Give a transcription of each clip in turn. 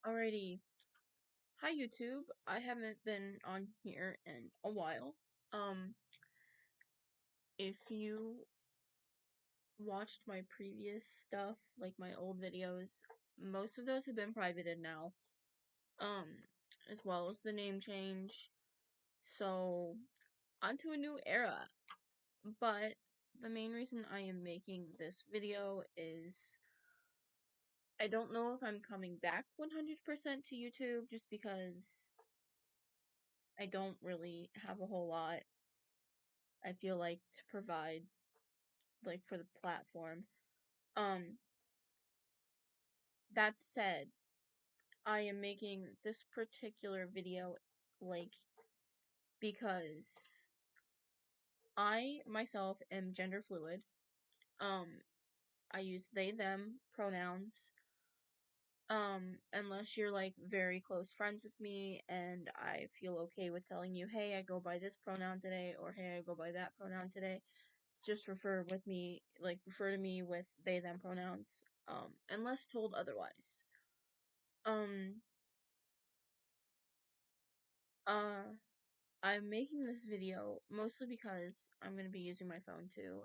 Alrighty. Hi YouTube. I haven't been on here in a while. If you watched my previous stuff, like my old videos, most of those have been privated now. Um, as well as the name change. So, onto a new era. But the main reason I am making this video is I don't know if I'm coming back 100% to YouTube just because I don't really have a whole lot I feel like to provide like for the platform. Um that said, I am making this particular video like because I myself am gender fluid. Um I use they them pronouns. Unless you're like very close friends with me and I feel okay with telling you, hey, I go by this pronoun today, or hey, I go by that pronoun today. Just refer to me with they them pronouns, unless told otherwise. Um uh I'm making this video mostly because I'm gonna be using my phone too,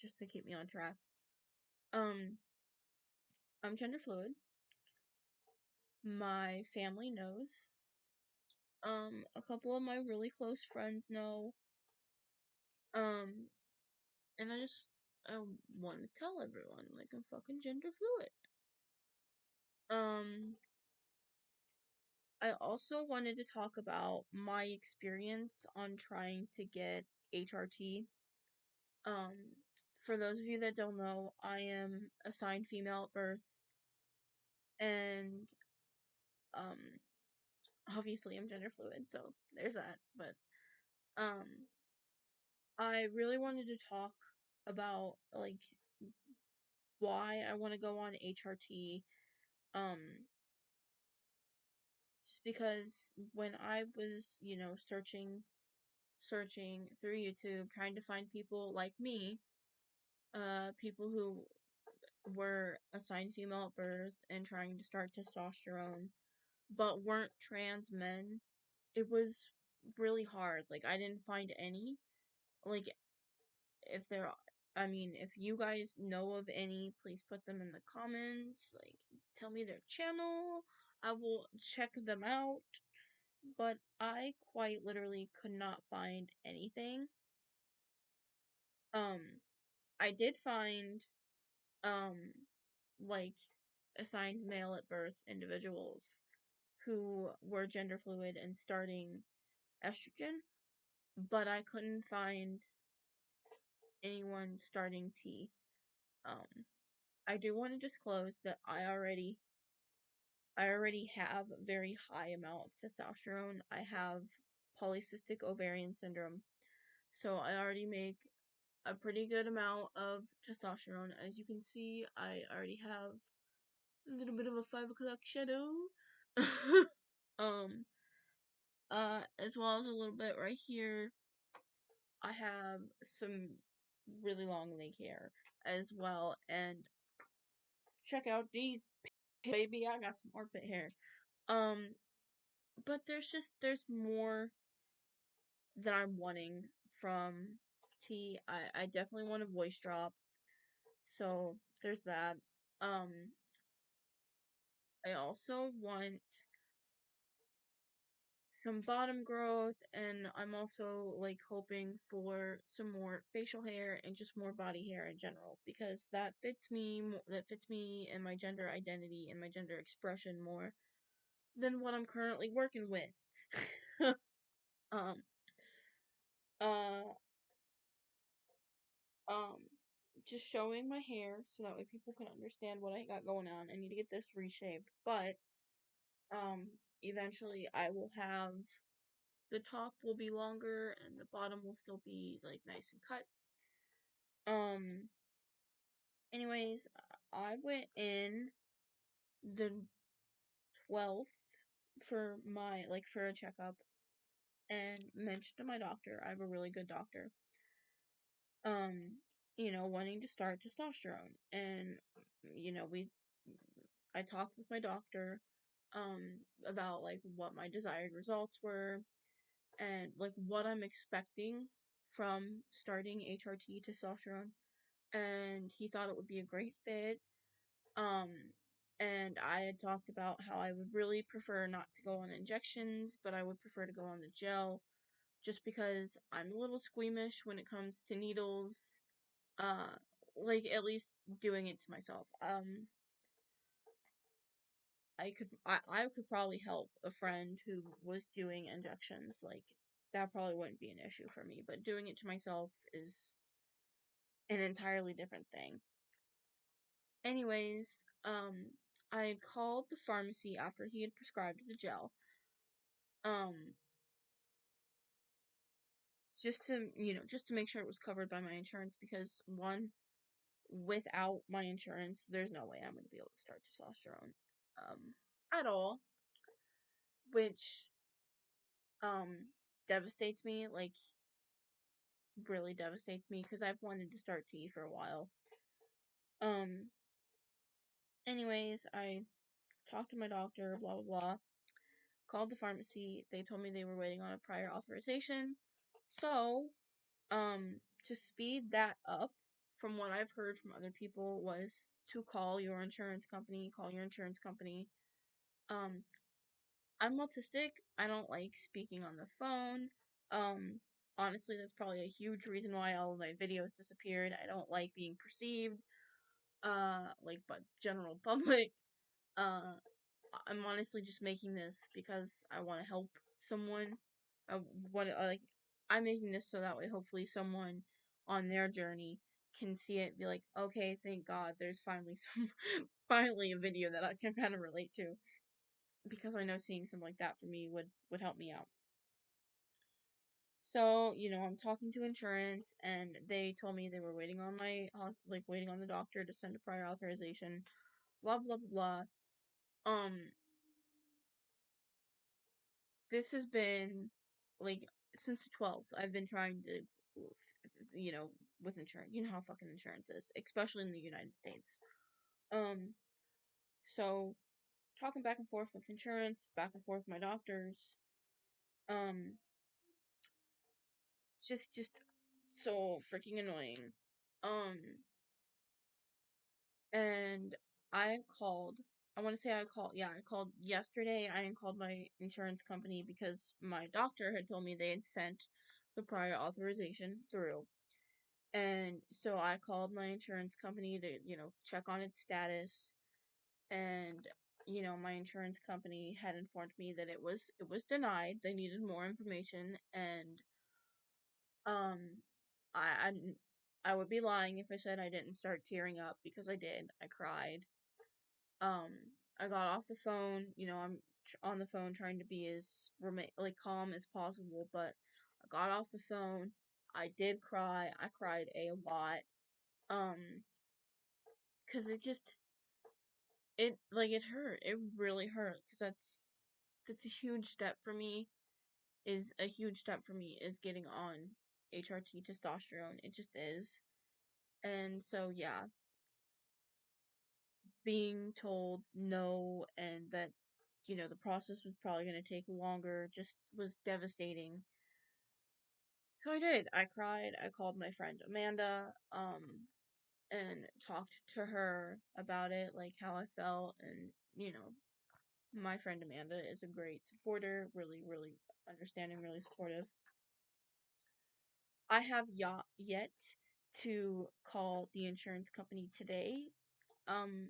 just to keep me on track. Um I'm gender fluid. My family knows. A couple of my really close friends know. Um and I want to tell everyone like I'm fucking gender fluid. Um I also wanted to talk about my experience on trying to get HRT. Um, for those of you that don't know, I am assigned female at birth, and um, obviously I'm gender fluid, so there's that. But um, I really wanted to talk about like why I want to go on HRT. Um, just because when I was, searching through YouTube, trying to find people like me, people who were assigned female at birth and trying to start testosterone, but weren't trans men, it was really hard. Like, I didn't find any. Like, if there, if you guys know of any, please put them in the comments. Like, tell me their channel. I will check them out. But I quite literally could not find anything. Um, I did find, um, like, assigned male at birth individuals who were gender fluid and starting estrogen, but I couldn't find anyone starting T. I do want to disclose that I already have a very high amount of testosterone. I have polycystic ovarian syndrome, so I already make a pretty good amount of testosterone. As you can see, I already have a little bit of a 5 o'clock shadow. um, as well as a little bit right here. I have some really long leg hair as well, and check out these, baby. I got some armpit hair. Um, but there's more that I'm wanting from T. I definitely want a voice drop, so there's that. Um, I also want some bottom growth, and I'm also like hoping for some more facial hair and just more body hair in general, because that fits me and my gender identity and my gender expression more than what I'm currently working with. um uh um just showing my hair so that way people can understand what I got going on. I need to get this reshaved, but um eventually I will have the top will be longer and the bottom will still be like nice and cut. Um anyways, I went in the 12th for a checkup and mentioned to my doctor, I have a really good doctor, wanting to start testosterone. And we I talked with my doctor about like what my desired results were and like what I'm expecting from starting HRT testosterone, and he thought it would be a great fit. Um, and I had talked about how I would really prefer not to go on injections, but I would prefer to go on the gel just because I'm a little squeamish when it comes to needles. Uh, like at least doing it to myself. I could probably help a friend who was doing injections. Like that probably wouldn't be an issue for me, but doing it to myself is an entirely different thing. Anyways, I had called the pharmacy after he had prescribed the gel. Um, just to, just to make sure it was covered by my insurance because one, without my insurance, there's no way I'm going to be able to start testosterone at all, which devastates me, like really devastates me because I've wanted to start tea for a while. Um Anyways, I talked to my doctor, blah blah blah. Called the pharmacy. They told me they were waiting on a prior authorization. So, to speed that up, from what I've heard from other people, was to call your insurance company, call your insurance company. Um, I'm autistic. I don't like speaking on the phone. Um, Honestly, that's probably a huge reason why all of my videos disappeared. I don't like being perceived, like, by general public. Uh, I'm honestly just making this because I want to help someone. Like, I'm making this so that way hopefully someone on their journey can see it and be like, okay, thank God, there's finally finally a video that I can kind of relate to, because I know seeing something like that for me would help me out. So, I'm talking to insurance, and they told me they were waiting on waiting on the doctor to send a prior authorization, blah, blah, blah, blah. This has been, like, since the 12th, I've been trying to, with insurance. You know how fucking insurance is, especially in the United States. Um, so, talking back and forth with insurance, back and forth with my doctors, um, just so freaking annoying. Um, and I called, I want to say I called yesterday. I called my insurance company because my doctor had told me they had sent the prior authorization through. And so I called my insurance company to, check on its status. And, my insurance company had informed me that it was denied. They needed more information, and um I I I would be lying if I said I didn't start tearing up, because I did. I cried. I got off the phone. I'm on the phone trying to be as calm as possible, but I got off the phone. I did cry. I cried a lot. Um, cause it hurt. It really hurt, cause that's a huge step for me. Is a huge step for me is getting on HRT testosterone. It just is. And so yeah, being told no, and that the process was probably going to take longer, just was devastating. So I did. I cried. I called my friend Amanda, and talked to her about it, like how I felt. And my friend Amanda is a great supporter, really, really understanding, really supportive. I have yet to call the insurance company today, um,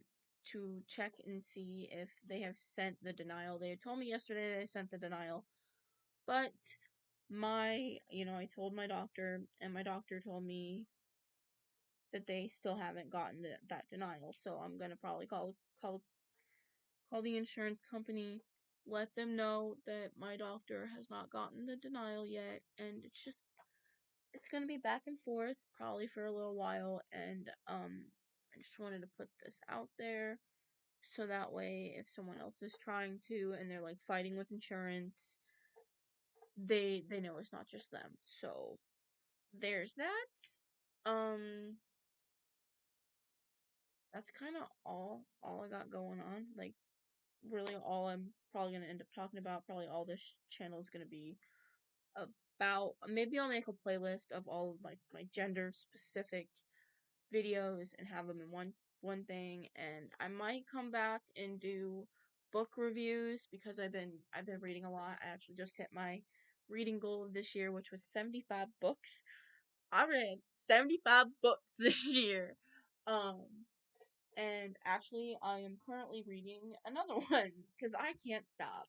to check and see if they have sent the denial. They had told me yesterday they sent the denial, but I told my doctor, and my doctor told me that they still haven't gotten that denial. So I'm gonna probably call the insurance company, let them know that my doctor has not gotten the denial yet, and it's gonna be back and forth probably for a little while. And I just wanted to put this out there so that way if someone else is trying to and they're like fighting with insurance, they know it's not just them. So there's that. Um that's kind of all I got going on. Like, really all I'm probably gonna end up talking about. Probably all this channel is gonna be about. Maybe I'll make a playlist of all of my gender specific videos and have them in one thing. And I might come back and do book reviews because I've been reading a lot. I actually just hit my reading goal of this year, which was 75 books. I read 75 books this year. Um, and actually, I am currently reading another one because I can't stop.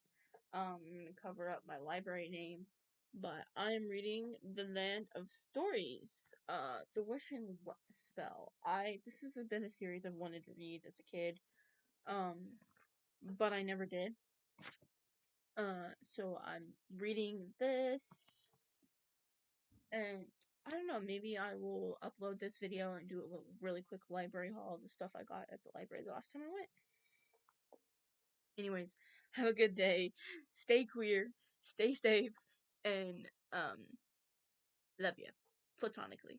I'm gonna cover up my library name, but I am reading The Land of Stories, The Wishing Spell. This has been a series I've wanted to read as a kid, but I never did. So I'm reading this, and I don't know, maybe I will upload this video and do a really quick library haul of the stuff I got at the library the last time I went. Anyways, have a good day. Stay queer, stay safe, and love you platonically.